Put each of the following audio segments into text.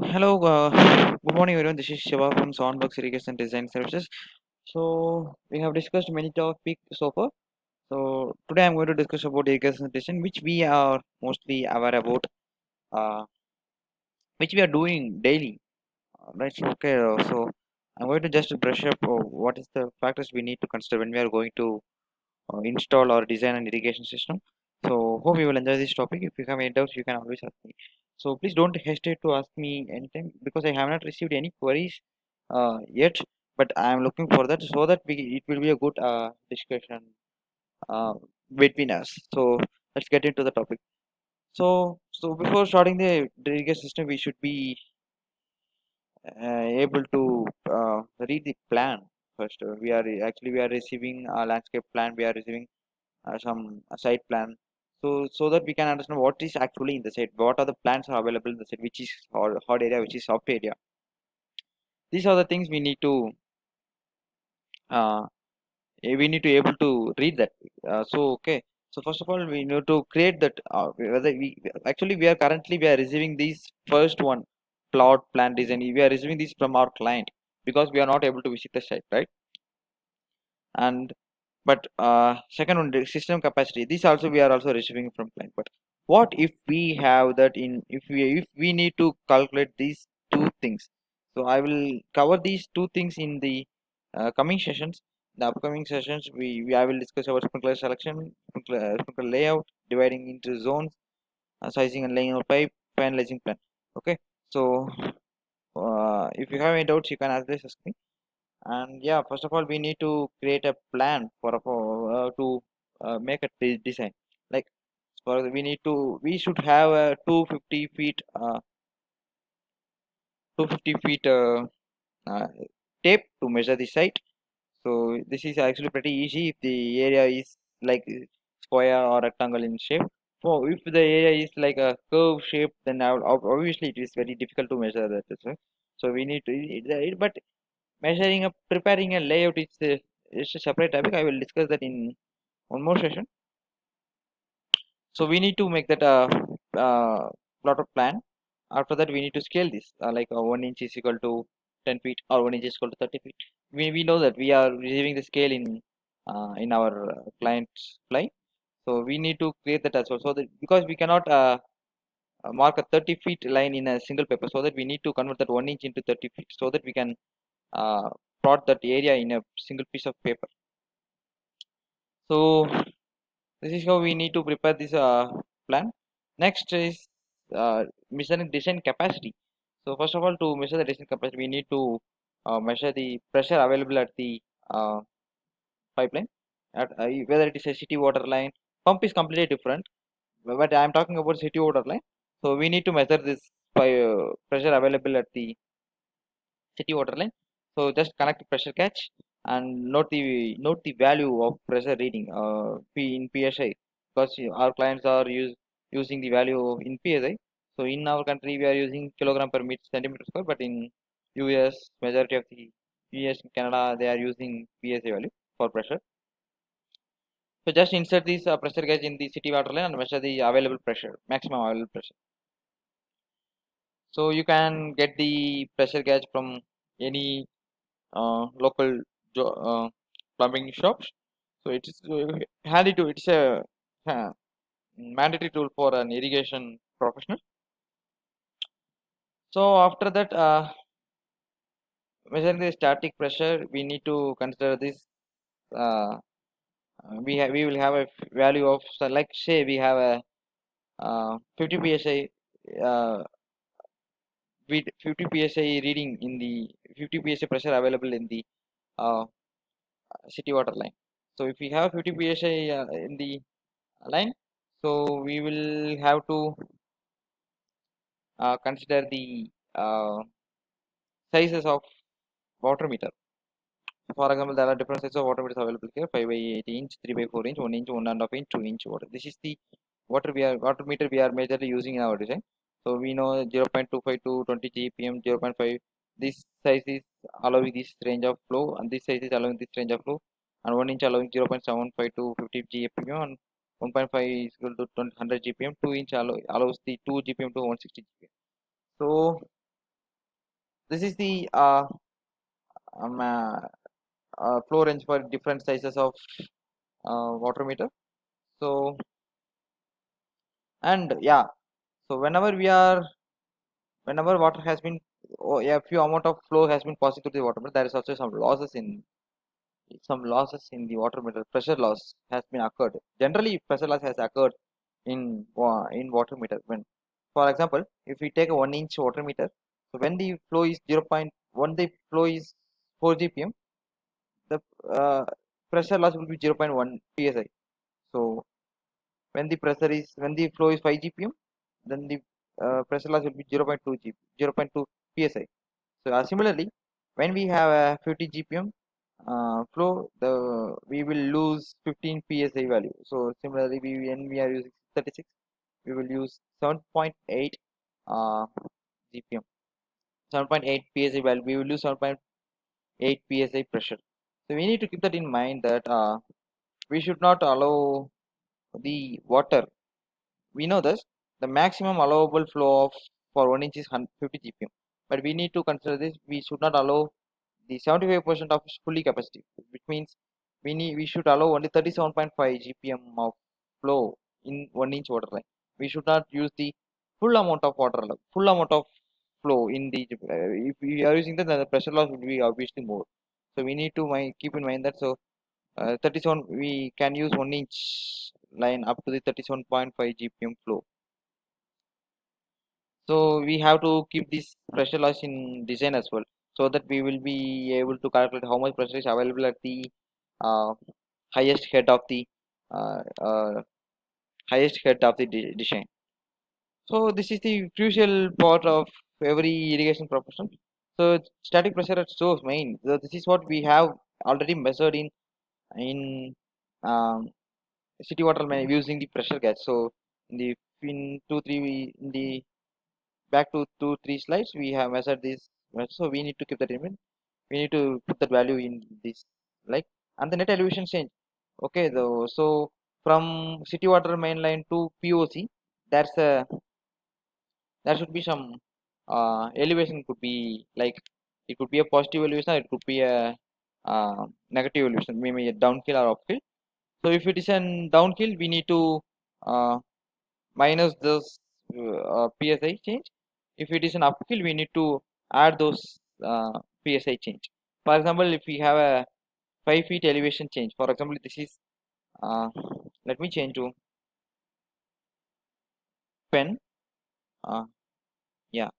Hello, good morning everyone. This is Shiva from Soundbox Irrigation Design Services. So we have discussed many topics so far. So today I'm going to discuss about irrigation design, which we are mostly aware about, uh, which we are doing daily. Right? So, okay. So I'm going to just brush up what is the factors we need to consider when we are going to install or design an irrigation system. So hope you will enjoy this topic. If you have any doubts, you can always ask me. So please don't hesitate to ask me anytime because I have not received any queries yet. But I am looking for that so that it will be a good discussion uh, between us. So let's get into the topic. So before starting the irrigation system, we should be able to read the plan first. We are receiving a landscape plan. We are receiving some site plan, so that we can understand what is actually in the site, what are the plants are available in the site, which is hot area, which is soft area. These are the things uh, we need to able to read that. So okay, so first of all we need to create that, whether we actually we are currently we are receiving these first one plot plan design, we are receiving this from our client because we are not able to visit the site, right? And but second one, the system capacity, this also we are also receiving from client. But what if we have that in, if we need to calculate these two things? So I will cover these two things in the coming sessions. The upcoming sessions, I will discuss our sprinkler selection, sprinkler layout, dividing into zones, sizing and laying of pipe, finalizing plan. Okay, so if you have any doubts, you can always ask me. And yeah, first of all we need to create a plan to make a design. Like we should have a 250 feet uh, tape to measure the site. So this is actually pretty easy if the area is like square or rectangle in shape. So if the area is like a curve shape, then obviously it is very difficult to measure that as well. So we need to but measuring a preparing a layout is a separate topic. I will discuss that in one more session. So we need to make that plot of plan. After that we need to scale this, 1 inch is equal to 10 feet or 1 inch is equal to 30 feet. We know that we are receiving the scale in our client's fly. So we need to create that as well, so that because we cannot mark a 30 feet line in a single paper, so that we need to convert that 1 inch into 30 feet so that we can uh, plot that area in a single piece of paper. So this is how we need to prepare this plan. Next is measuring design capacity. So first of all, to measure the design capacity, we need to measure the pressure available at the uh, pipeline. Whether it is a city water line, pump is completely different. But I am talking about city water line. So we need to measure this pressure available at the city water line. So just connect the pressure catch and note the value of pressure reading P in PSI, because our clients are using the value in PSI. So in our country we are using kilogram per meter centimeter square, but in US majority of the US and Canada they are using PSI value for pressure. So just insert this pressure gauge in the city water line and measure the available pressure, maximum available pressure. So you can get the pressure gauge from any local plumbing shops. So it is handy to, it's a uh, mandatory tool for an irrigation professional. So after that, measuring the static pressure, we need to consider this. Uh, we will have a value of, so like say we have a 50 psi, uh, 50 psi reading in the 50 psi pressure available in the uh, city water line. So if we have 50 psi in the line, so we will have to consider the sizes of water meter. For example, there are different sizes of water meters available here: 5 by 8 inch, 3 by 4 inch, 1 inch, 1.5 inch, 2 inch water. This is the water meter we are majorly using in our design. So we know 0.25 to 20 GPM, 0.5. This size is allowing this range of flow, and this size is allowing this range of flow, and 1 inch allowing 0.75 to 50 GPM, and 1.5 is equal to 100 GPM. 2 inch allows the 2 GPM to 160 GPM. So this is the um, uh, flow range for different sizes of water meter. So, and yeah, so whenever water has been, a few amount of flow has been passing through the water meter, there is also some losses in the water meter. Pressure loss has been occurred. Generally pressure loss has occurred in water meter. When, for example, if we take a 1 inch water meter, so when the flow is 0.1, the flow is 4 gpm, the uh, pressure loss will be 0.1 psi. So when the flow is 5 gpm, then the pressure loss will be 0.2 psi. So similarly, when we have a 50 gpm flow, we will lose 15 psi value. So similarly, when we are using 36, we will use 7.8 uh, gpm, 7.8 psi value. We will lose 7.8 psi pressure. So we need to keep that in mind that we should not allow the water. We know this, the maximum allowable flow of for 1 inch is 150 gpm, but we need to consider this. We should not allow the 75% of fully capacity, which means we should allow only 37.5 gpm of flow in 1 inch water line. We should not use the full amount of full amount of flow in the if we are using that, then the pressure loss will be obviously more. So we need to keep in mind that. So 37, we can use 1 inch line up to the 37.5 gpm flow. So we have to keep this pressure loss in design as well, so that we will be able to calculate how much pressure is available at the uh, highest head of the uh, uh, design. So this is the crucial part of every irrigation profession. So static pressure at source main. So this is what we have already measured in um, city water main using the pressure gauge. So in the in two three in the back to 2 3 slides, we have measured this. So we need to keep that in mind. We need to put that value in this, like, and the net elevation change. Okay, though, so from city water main line to POC, there's a there should be some elevation. Could be like, it could be a positive elevation, or it could be a negative elevation, maybe a downhill or uphill. So if it is an downhill, we need to uh, minus this psi change. If it is an uphill, we need to add those psi change. For example, if we have a 5 feet elevation change, for example, this is uh, let me change to pen. uh, yeah,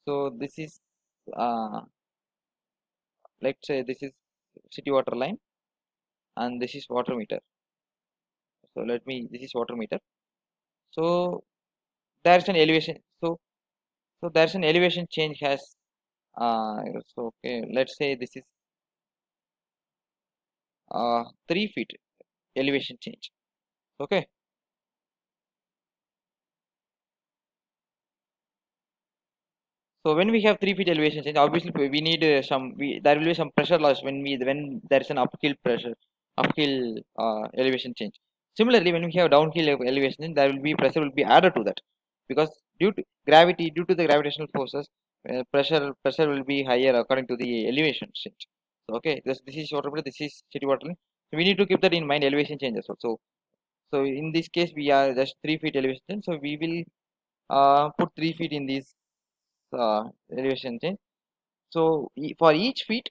so this is uh, let's say this is city water line, and this is water meter. So this is water meter. So there's an elevation. So there's an elevation change has so okay, let's say this is 3 feet elevation change. Okay, so when we have 3 feet elevation change, obviously we need there will be some pressure loss when there is an uphill elevation change. Similarly, when we have downhill elevation change, there will be pressure will be added to that, because due to the gravitational forces, pressure will be higher according to the elevation change. So okay, this is water meter, this is city water line. So we need to keep that in mind, elevation change as well. So in this case, we are just 3 feet elevation change. So we will put 3 feet in this elevation change. So for each feet,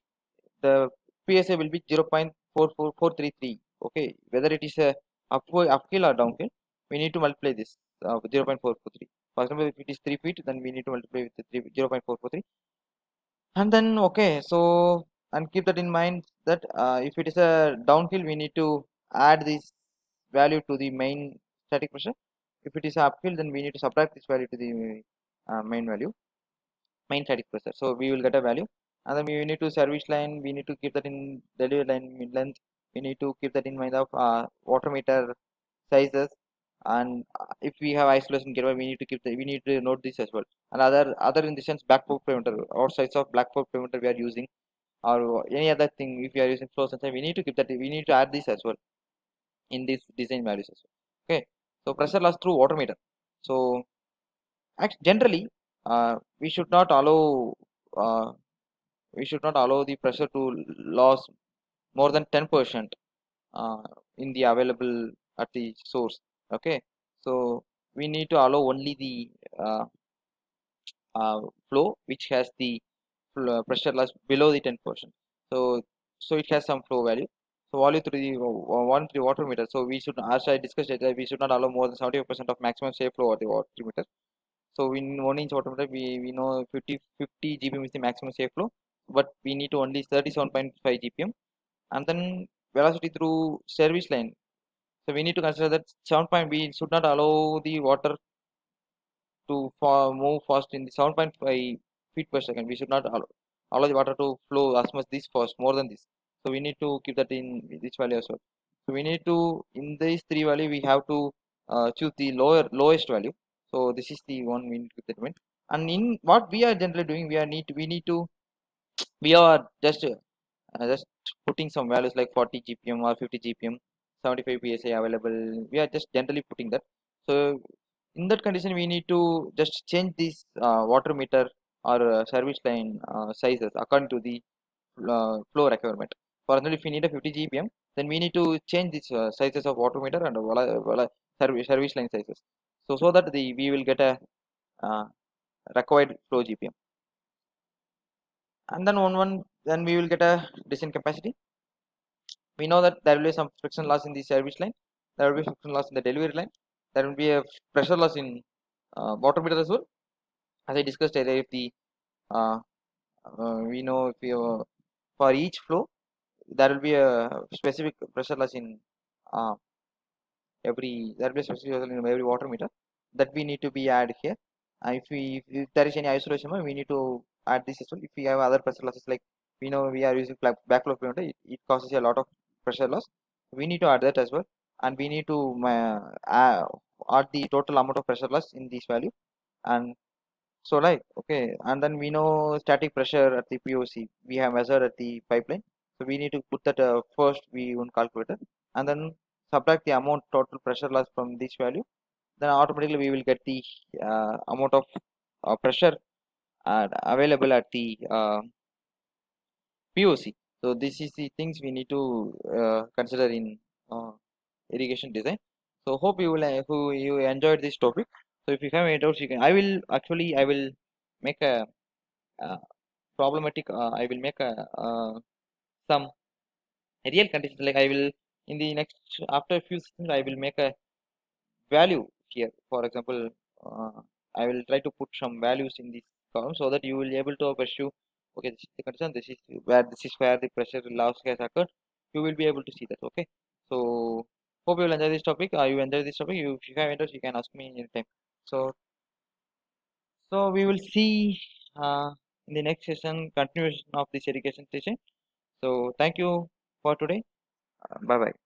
the PSI will be 0.44433. Okay, whether it is a uphill or downhill, we need to multiply this with 0.443. For example, if it is 3 feet, then we need to multiply with the 0.443. And then okay, so and keep that in mind that if it is a downhill, we need to add this value to the main static pressure. If it is uphill, then we need to subtract this value to the main static pressure. So we will get a value, and then we need to service line. We need to keep that in delivery line mid length. We need to keep that in mind of water meter sizes, and if we have isolation gear, we need to we need to note this as well. And other in the sense back fork perimeter or size of black fork perimeter we are using, or any other thing. If we are using flow sensor, we need to keep that. We need to add this as well in this design values as well. Okay, so pressure loss through water meter. So generally, we should not allow uh, we should not allow the pressure to loss more than 10% uh, in the available at the source. Okay, so we need to allow only the uh, flow which has the pressure loss below the 10%. So it has some flow value. So volume through the one through water meter. So we should, as I discussed it, we should not allow more than 75% of maximum safe flow at the water meter. So in 1 inch water meter, we know 50 GPM is the maximum safe flow, but we need to only 37.5 GPM. And then velocity through service line. So we need to consider that 7 point, we should not allow the water to move fast in the 7.5 feet per second. We should not allow the water to flow as much this fast, more than this. So we need to keep that in this value as well. So we need to, in these three value, we have to choose the lowest value. So this is the one we need to determine. And in what we are generally doing, we need to we are just putting some values like 40 GPM or 50 GPM, 75 PSI available. We are just generally putting that. So in that condition, we need to just change this water meter or service line sizes according to the flow requirement. For example, if we need a 50 GPM, then we need to change these sizes of water meter and service line sizes. So that we will get a uh, required flow GPM. And then then we will get a design capacity. We know that there will be some friction loss in the service line, there will be friction loss in the delivery line, there will be a pressure loss in water meter as well. As I discussed earlier, if the uh, we know if you for each flow there will be a specific pressure loss in uh, there will be a specific pressure in every water meter that we need to be added here. If there is any isolation, we need to add this as well. If we have other pressure losses, like we know we are using backflow preventer, it causes a lot of pressure loss. We need to add that as well, and we need to add the total amount of pressure loss in this value. And so like, okay, and then we know static pressure at the POC we have measured at the pipeline. So we need to put that first we one calculator, and then subtract the amount total pressure loss from this value. Then automatically we will get the amount of pressure available at the POC. So this is the things we need to consider in uh, irrigation design. So hope you will who you enjoyed this topic. So if you have any doubts, you can. I will make a uh, problematic. I will make a some real conditions. Like I will in the next after a few seconds, I will make a value here. For example, I will try to put some values in this column so that you will be able to pursue. Okay, this is the condition. This is where the pressure loss has occurred. You will be able to see that. Okay, so hope you will enjoy this topic. You enjoy this topic. If you have interest, you can ask me anytime. So we will see in the next session continuation of this education session. So thank you for today. Bye bye.